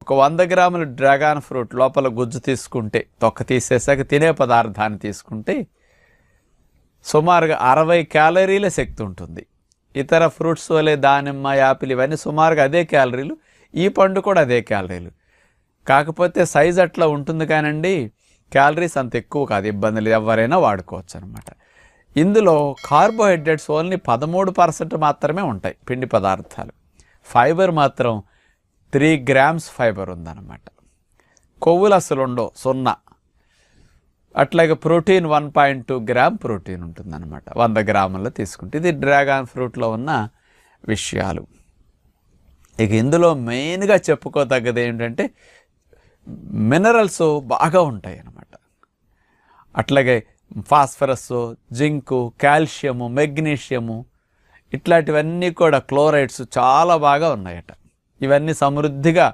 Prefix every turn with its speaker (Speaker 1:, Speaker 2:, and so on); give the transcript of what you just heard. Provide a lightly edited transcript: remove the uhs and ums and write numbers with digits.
Speaker 1: ఒక 100 గ్రాముల dragon fruit లోపల గుజ్జు తీసుకుంటే, తొక్క తీసేసాక తినే పదార్థాన్ని తీసుకుంటే సుమారుగా 60 క్యాలరీల శక్తి ఉంటుంది. ఇతర ఫ్రూట్స్ వలె దానిమ్మ, యాపిల్ ఇవన్నీ సుమారుగా అదే క్యాలరీలు, ఈ పండు కూడా అదే క్యాలరీలు. కాకపోతే సైజ్ అట్లా ఉంటుంది కానండి, క్యాలరీస్ అంత ఎక్కువ కాదు, ఇబ్బందులు ఎవరైనా వాడుకోవచ్చు అనమాట. ఇందులో కార్బోహైడ్రేట్స్ ఓన్లీ 13% మాత్రమే ఉంటాయి పిండి పదార్థాలు. ఫైబర్ మాత్రం 3 గ్రామ్స్ ఫైబర్ ఉందన్నమాట. కొవ్వులు అసలు ఉండవు, 0. అట్లాగే ప్రోటీన్ 1.2 గ్రామ్ ప్రోటీన్ ఉంటుందన్నమాట 100 గ్రాముల్లో తీసుకుంటే. ఇది డ్రాగన్ ఫ్రూట్లో ఉన్న విషయాలు. ఇక ఇందులో మెయిన్గా చెప్పుకోదగ్గది ఏంటంటే మినరల్స్ బాగా ఉంటాయి అన్నమాట. అట్లాగే ఫాస్ఫరస్, జింకు, కాల్షియము, మెగ్నీషియము ఇట్లాంటివన్నీ కూడా, క్లోరైడ్స్ చాలా బాగా ఉన్నాయట. ఇవన్నీ సమృద్ధిగా